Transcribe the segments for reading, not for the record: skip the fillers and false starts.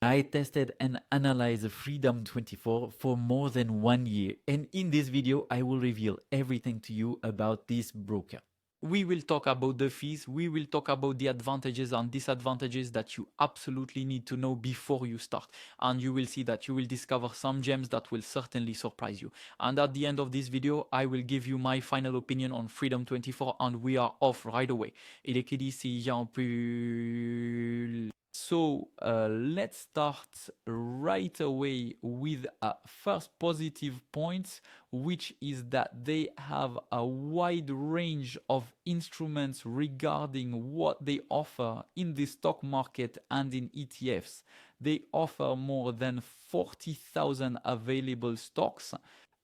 I tested and analyzed Freedom24 for more than 1 year, and in this video I will reveal everything to you about this broker. We will talk about the fees, we will talk about the advantages and disadvantages that you absolutely need to know before you start. And you will see that you will discover some gems that will certainly surprise you. And at the end of this video, I will give you my final opinion on Freedom24 and we are off right away. Il est qui dit s'il y a un peu... So let's start right away with a first positive point, which is that they have a wide range of instruments regarding what they offer in the stock market and in ETFs. They offer more than 40,000 available stocks.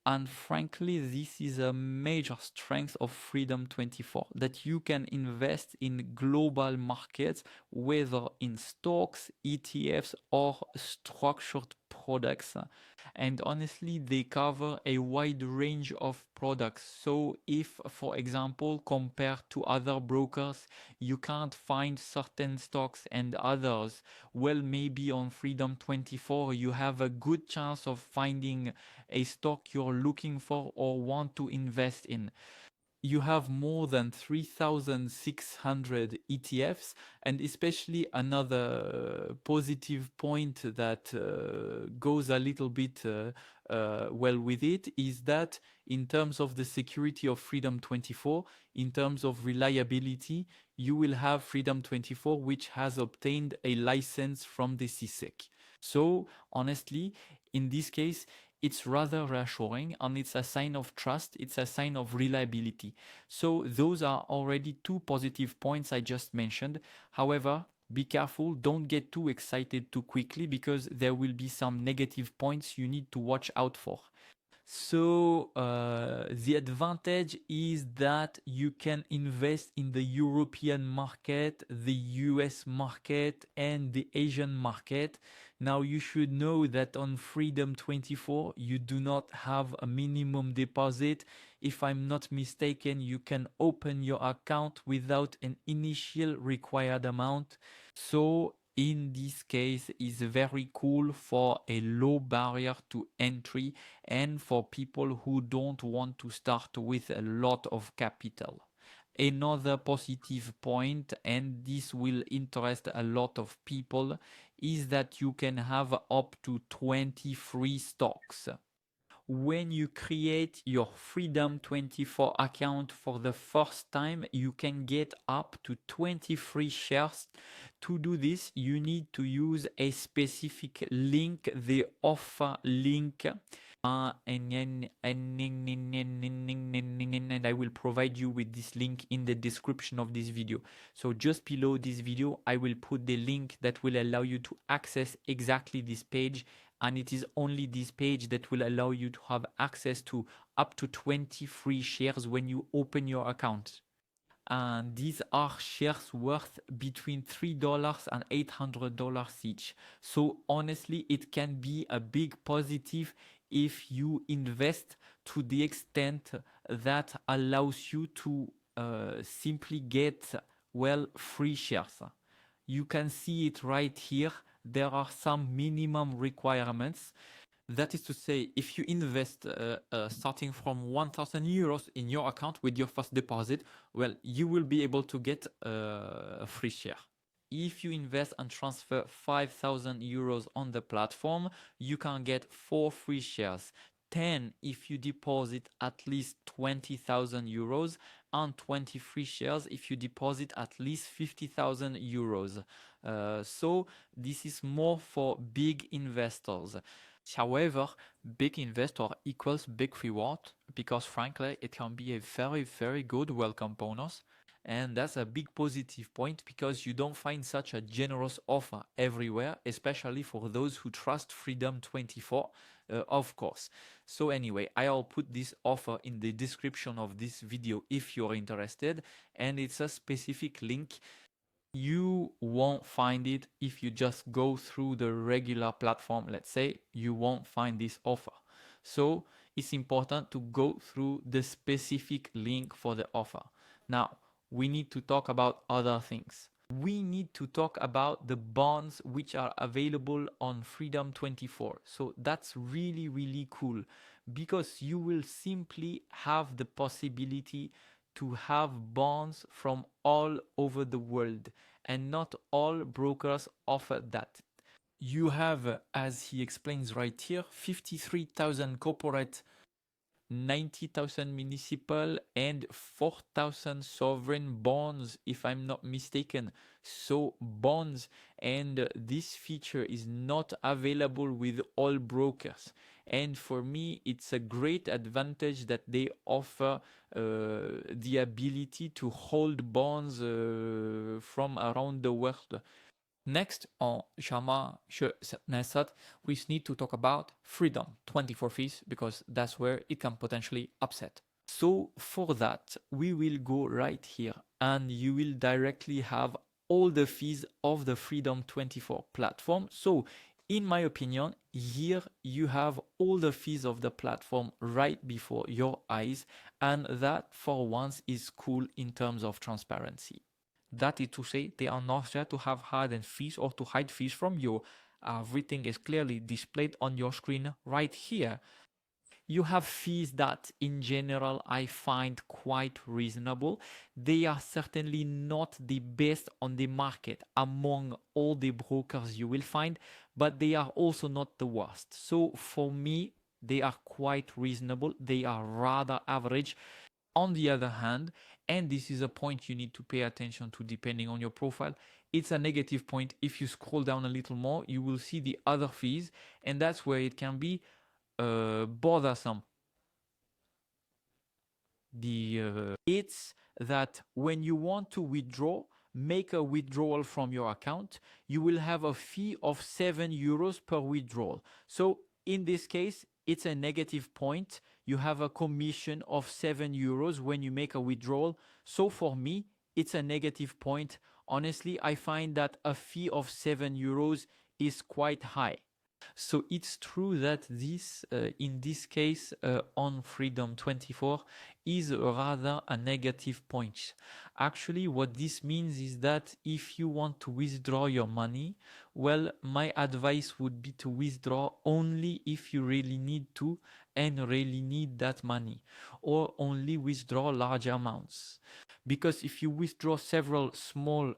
And frankly, this is a major strength of Freedom24, that you can invest in global markets, whether in stocks, ETFs, or structured products. And honestly, they cover a wide range of products. So if, for example, compared to other brokers, you can't find certain stocks and others, well, maybe on Freedom24, you have a good chance of finding a stock you're looking for or want to invest in. You have more than 3,600 ETFs, and especially another positive point that goes a little bit well with it is that in terms of the security of Freedom24, in terms of reliability, you will have Freedom24, which has obtained a license from the CSEC. So honestly, in this case, it's rather reassuring and it's a sign of trust, it's a sign of reliability. So those are already two positive points I just mentioned. However, be careful, don't get too excited too quickly because there will be some negative points you need to watch out for. So the advantage is that you can invest in the European market, the US market, and the Asian market. Now you should know that on Freedom24, you do not have a minimum deposit. If I'm not mistaken, you can open your account without an initial required amount. So in this case is very cool for a low barrier to entry and for people who don't want to start with a lot of capital. Another positive point, and this will interest a lot of people, is that you can have up to 20 free stocks. When you create your Freedom24 account for the first time, you can get up to 20 free shares. To do this, you need to use a specific link, the offer link. And I will provide you with this link in the description of this video. So just below this video, I will put the link that will allow you to access exactly this page, and it is only this page that will allow you to have access to up to 20 free shares when you open your account. And these are shares worth between $3 and $800 each. So honestly, it can be a big positive if you invest to the extent that allows you to simply get, well, free shares. You can see it right here. There are some minimum requirements. That is to say, if you invest starting from 1,000 euros in your account with your first deposit, well, you will be able to get a free share. If you invest and transfer 5,000 euros on the platform, you can get 4 free shares. 10 if you deposit at least 20,000 euros, and 20 free shares if you deposit at least 50,000 euros. So this is more for big investors. However, big investor equals big reward, because frankly, it can be a very, very good welcome bonus. And that's a big positive point because you don't find such a generous offer everywhere, especially for those who trust Freedom24, of course. So anyway, I'll put this offer in the description of this video if you're interested, and it's a specific link. You won't find it if you just go through the regular platform. Let's say you won't find this offer. So it's important to go through the specific link for the offer. Now, we need to talk about other things. we need to talk about the bonds which are available on Freedom24. So that's really, really cool because you will simply have the possibility to have bonds from all over the world, and not all brokers offer that. You have, as he explains right here, 53,000 corporate, 90,000 municipal, and 4,000 sovereign bonds, if I'm not mistaken. So bonds, and this feature is not available with all brokers. And for me, it's a great advantage that they offer the ability to hold bonds from around the world. Next, on Shama Nesat, we need to talk about Freedom24 fees because that's where it can potentially upset. So for that, we will go right here and you will directly have all the fees of the Freedom24 platform. So in my opinion, here you have all the fees of the platform right before your eyes, and that for once is cool in terms of transparency. That is to say, they are not there to have hidden fees or to hide fees from you. Everything is clearly displayed on your screen right here. You have fees that in general I find quite reasonable. They are certainly not the best on the market among all the brokers you will find, but they are also not the worst. So for me, they are quite reasonable. They are rather average. On the other hand, and this is a point you need to pay attention to depending on your profile, it's a negative point. If you scroll down a little more, you will see the other fees, and that's where it can be bothersome. It's that when you want to withdraw, make a withdrawal from your account, you will have a fee of 7 euros per withdrawal. So in this case, it's a negative point. You have a commission of 7 euros when you make a withdrawal. So for me, it's a negative point. Honestly, I find that a fee of 7 euros is quite high. So it's true that this, in this case, on Freedom24 is rather a negative point. Actually, what this means is that if you want to withdraw your money, well, my advice would be to withdraw only if you really need to and really need that money, or only withdraw large amounts. Because if you withdraw several small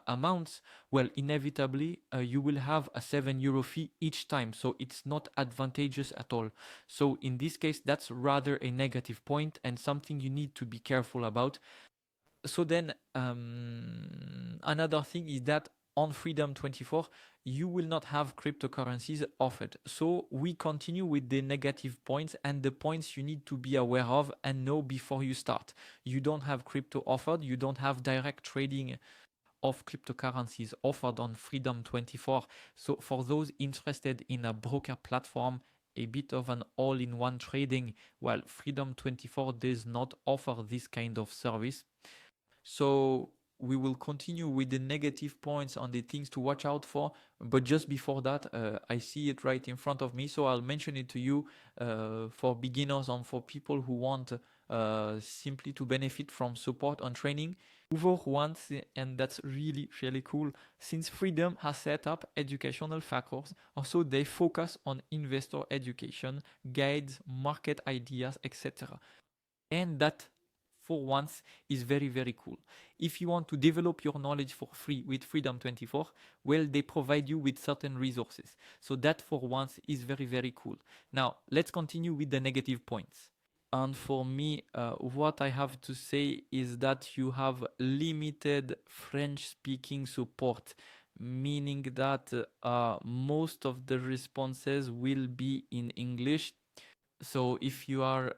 amounts, well, inevitably you will have a 7 euro fee each time, so it's not advantageous at all. So in this case, that's rather a negative point and something you need to be careful about. So then another thing is that on Freedom24, you will not have cryptocurrencies offered. So we continue with the negative points and the points you need to be aware of and know before you start. You don't have crypto offered, you don't have direct trading of cryptocurrencies offered on Freedom24. So for those interested in a broker platform, a bit of an all-in-one trading, well, Freedom24 does not offer this kind of service. So we will continue with the negative points on the things to watch out for. But just before that, I see it right in front of me. So I'll mention it to you for beginners and for people who want simply to benefit from support on training. Over once, and that's really, really cool, since Freedom has set up educational factors, also they focus on investor education, guides, market ideas, etc. And that for once is very, very cool. If you want to develop your knowledge for free with Freedom24, well, they provide you with certain resources. So that for once is very, very cool. Now, let's continue with the negative points. And for me, what I have to say is that you have limited French speaking support, meaning that most of the responses will be in English. So if you are,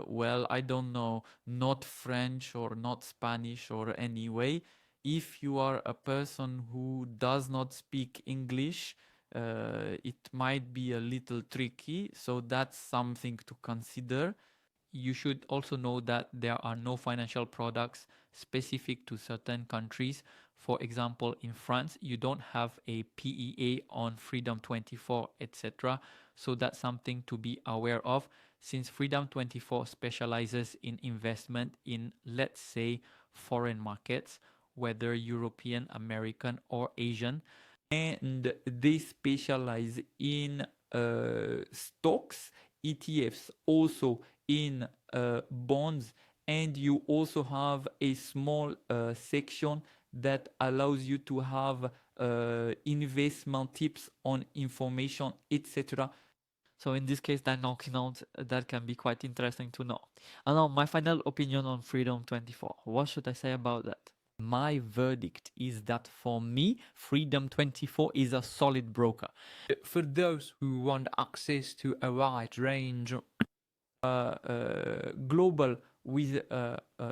well, I don't know, not French or not Spanish or anyway, if you are a person who does not speak English, it might be a little tricky. So that's something to consider. You should also know that there are no financial products specific to certain countries. For example, in France, you don't have a PEA on Freedom24, etc. So that's something to be aware of, since Freedom24 specializes in investment in, let's say, foreign markets. whether European, American, or Asian. And they specialize in stocks, ETFs, also in bonds, and you also have a small section that allows you to have investment tips on information, etc. So in this case, that knocking out, that can be quite interesting to know. And now my final opinion on Freedom24. What should I say about that? My verdict is that for me, Freedom24 is a solid broker. For those who want access to a wide range global with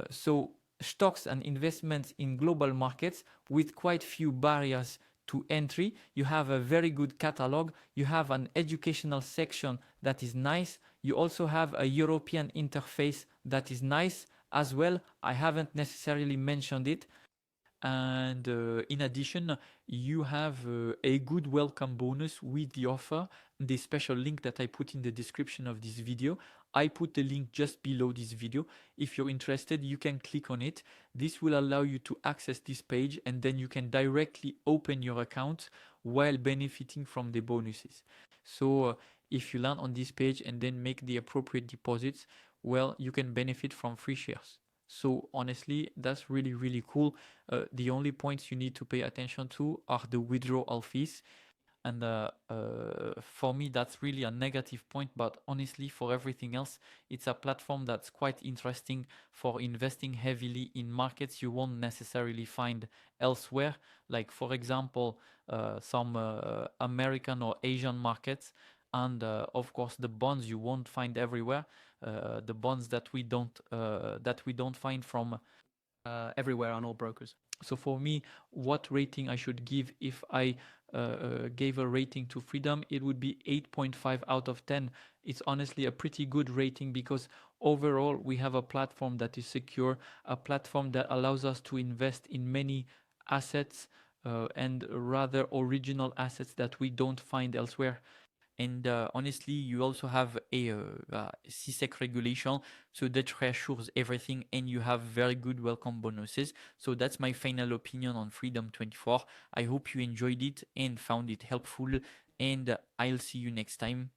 so stocks and investments in global markets with quite few barriers to entry. You have a very good catalog. You have an educational section that is nice. You also have a European interface that is nice as well. I haven't necessarily mentioned it. And in addition, you have a good welcome bonus with the offer, the special link that I put in the description of this video. I put the link just below this video. If you're interested, you can click on it. This will allow you to access this page, and then you can directly open your account while benefiting from the bonuses. So if you land on this page and then make the appropriate deposits, well, you can benefit from free shares. So honestly, that's really, really cool. The only points you need to pay attention to are the withdrawal fees. And for me, that's really a negative point. But honestly, for everything else, it's a platform that's quite interesting for investing heavily in markets you won't necessarily find elsewhere. Like, for example, some American or Asian markets. And of course, the bonds you won't find everywhere. The bonds that we don't find from everywhere on all brokers. So for me, what rating I should give if I gave a rating to Freedom, it would be 8.5 out of 10. It's honestly a pretty good rating because overall we have a platform that is secure, a platform that allows us to invest in many assets and rather original assets that we don't find elsewhere. And honestly, you also have a CSEC regulation, so that reassures everything, and you have very good welcome bonuses. So that's my final opinion on Freedom24. I hope you enjoyed it and found it helpful, and I'll see you next time.